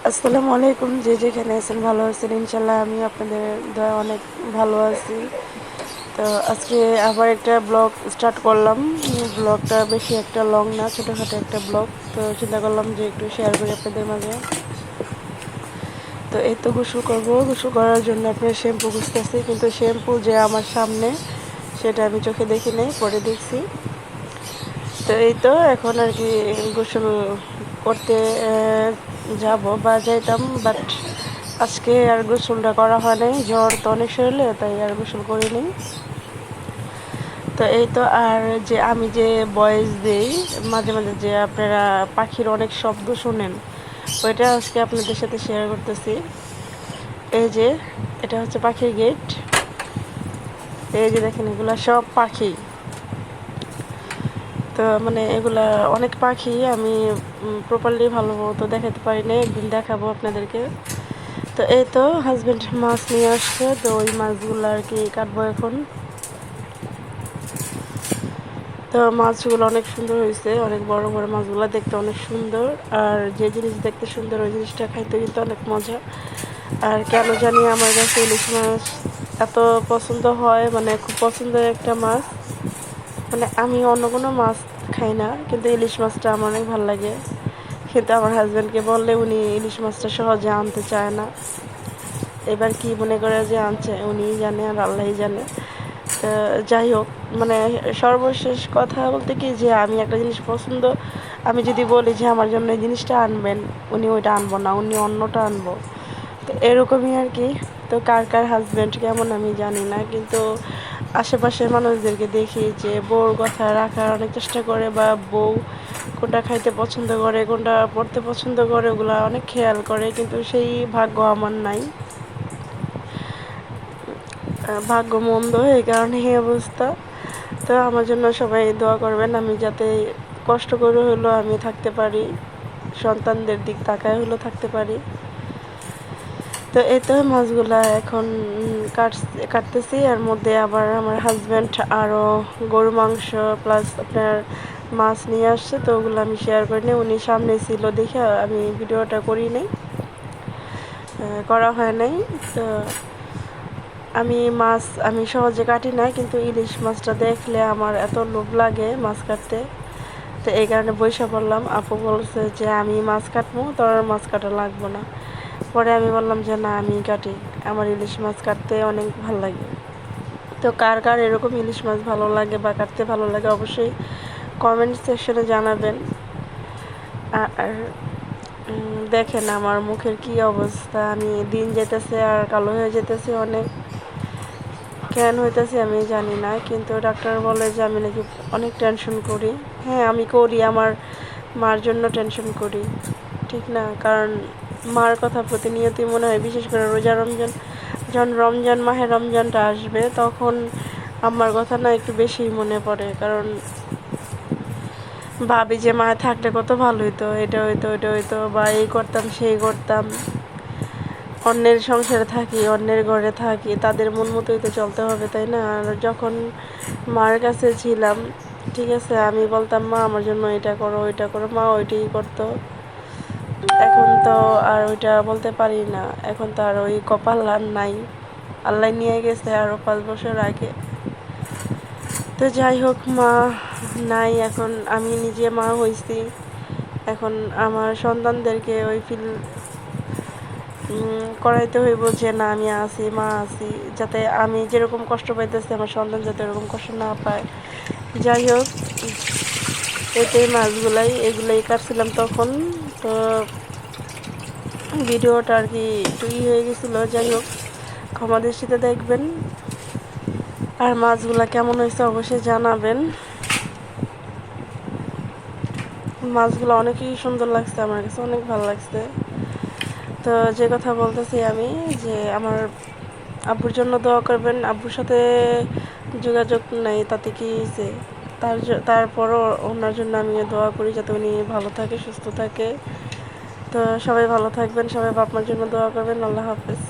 আসসালামু আলাইকুম। যে যেখানে আছেন ভালো আছেন ইনশাল্লাহ। আমি আপনাদের দয়া অনেক ভালো আছি। তো আজকে আবার একটা ব্লগ স্টার্ট করলাম। ব্লগটা বেশি একটা লং না, ছোটোখাটো একটা ব্লগ। তো চিন্তা করলাম যে একটু শেয়ার করি আপনাদের মাঝে। তো এই তো গোসল করবো, গোসল করার জন্য আপনার শ্যাম্পু খুঁজতেছি, কিন্তু শ্যাম্পু যে আমার সামনে সেটা আমি চোখে দেখি নাই, পরে দেখছি। তো এই তো এখন আর কি গোসল করতে যাব বা যাইতাম, বাট আজকে আর গোসলটা করা হয় নাই। জ্বর তো অনেক শরীরে, তাই আর গোসল করিনি। তো এই তো, আর যে আমি যে ভয়েস দিই মাঝে মাঝে, যে আপনারা পাখির অনেক শব্দ শোনেন, ওইটা আজকে আপনাদের সাথে শেয়ার করতেছি। এই যে এটা হচ্ছে পাখির গেট। এই যে দেখেন, এগুলা সব পাখি। তো মানে এগুলা অনেক পাখি, আমি প্রপারলি ভালো মতো দেখাতে পারি না, একদিন দেখাবো আপনাদেরকে। তো এই তো হাজব্যান্ড মাছ নিয়ে আসছে, তো ওই মাছগুলো আর কি কাটবো এখন। তো মাছগুলো অনেক সুন্দর হয়েছে, অনেক বড় বড় মাছগুলো দেখতে অনেক সুন্দর। আর যে জিনিস দেখতে সুন্দর ওই জিনিসটা খাইতে কিন্তু অনেক মজা। আর কেন জানি আমার কাছে ইলিশ মাছ এত পছন্দ হয়, মানে খুব পছন্দের একটা মাছ। মানে আমি অন্য কোনো মাছ খাই না, কিন্তু ইলিশ মাছটা আমার অনেক ভালো লাগে। কিন্তু আমার হাজব্যান্ডকে বললে উনি ইলিশ মাছটা সহজে আনতে চায় না। এবার কি মনে করে যে আনছে উনিই জানে, আর আল্লাহই জানে। তো যাই হোক, মানে সর্বশেষ কথা বলতে কি, যে আমি একটা জিনিস পছন্দ, আমি যদি বলি যে আমার জন্য এই জিনিসটা আনবেন, উনি ওইটা আনবো না, উনি অন্যটা আনবো। তো এরকমই আর কি। তো কার কার হাজব্যান্ড কেমন আমি জানি না, কিন্তু আশেপাশের মানুষদেরকে দেখি যে বউর কথা রাখার অনেক চেষ্টা করে, বা বউ কোনটা খাইতে পছন্দ করে, কোনটা পড়তে পছন্দ করে, ওগুলা অনেক খেয়াল করে, কিন্তু সেই ভাগ্য আমার নাই। ভাগ্য মন্দ, এই কারণে এই অবস্থা। তো আমার জন্য সবাই দোয়া করবেন, আমি যাতে কষ্ট করে হলেও আমি থাকতে পারি, সন্তানদের দিক তাকায় হলেও থাকতে পারি। তো এই তো মাছগুলা এখন কাটতেছি। এর মধ্যে আবার আমার হাজব্যান্ড আরও গরু মাংস প্লাস আপনার মাছ নিয়ে আসছে, তো ওগুলো আমি শেয়ার করিনি, উনি সামনে ছিল দেখে আমি ভিডিওটা করি নাই, করা হয় নাই। তো আমি সহজে কাটি না, কিন্তু ইলিশ মাছটা দেখলে আমার এত লোভ লাগে মাছ কাটতে। তো এই কারণে বইসা পড়লাম। আপু বলছে যে আমি মাছ কাটবো, তোর মাছ কাটা লাগবো না। পরে আমি বললাম যে না, আমি কাটি, আমার ইলিশ মাছ কাটতে অনেক ভালো লাগে। তো কার কার এরকম ইলিশ মাছ ভালো লাগে বা কাটতে ভালো লাগে অবশ্যই কমেন্ট সেকশনে জানাবেন। আর দেখেন আমার মুখের কি অবস্থা, আমি দিন যেতেছে আর কালো হয়ে যেতেছে অনেক। কেন হইতেছে আমি জানি না, কিন্তু ডাক্তার বলে যে আমি নাকি অনেক টেনশন করি। হ্যাঁ, আমি করি, আমার মার জন্য টেনশন করি, ঠিক না? কারণ মার কথা প্রতিনিয়তই মনে হয়, বিশেষ করে রোজা রমজান, যখন মাহে রমজানটা আসবে, তখন আমার কথা না একটু বেশিই মনে পড়ে। কারণ ভাবি যে মা থাকলে কত ভালো হইতো, এটা হইতো ওইটা হইতো, বা এই করতাম সেই করতাম। অন্যের সংসারে থাকি, অন্যের ঘরে থাকি, তাদের মন মতোই তো চলতে হবে, তাই না? আর যখন মার কাছে ছিলাম, ঠিক আছে, আমি বলতাম মা আমার জন্য এটা করো ওইটা করো, মা ওইটাই করতো। এখন তো আর ওইটা বলতে পারি না, এখন তো আর ওই কপাল আর নাই, আল্লাহ নিয়ে গেছে আরও 5 বছর আগে। তো যাই হোক, মা নাই, এখন আমি নিজে মা হয়েছি। এখন আমার সন্তানদেরকে ওই ফিল করাইতে হইব যে না, আমি আছি, মা আছি, যাতে আমি যেরকম কষ্ট পাইতেছি আমার সন্তান যাতে এরকম কষ্ট না পায়। যাই হোক, এতে এগুলাই কাটছিলাম তখন। তো ভিডিওটা আর কি একটু হয়ে গেছিলো। যাই হোক, ক্ষমা দৃষ্টিতে দেখবেন। আর মাছগুলা কেমন হয়েছে অবশ্যই জানাবেন। মাছগুলো অনেকই সুন্দর লাগছে, আমার কাছে অনেক ভালো লাগছে। তো যে কথা বলতেছি আমি, যে আমার আব্বুর জন্য দোয়া করবেন। আব্বুর সাথে যোগাযোগ নাই, তাতে কি হয়েছে, তারপরও ওনার জন্য আমি দোয়া করি যাতে উনি ভালো থাকে, সুস্থ থাকে। তো সবাই ভালো থাকবেন, সবাই বাপ মার জন্য দোয়া করবেন। আল্লাহ হাফেজ।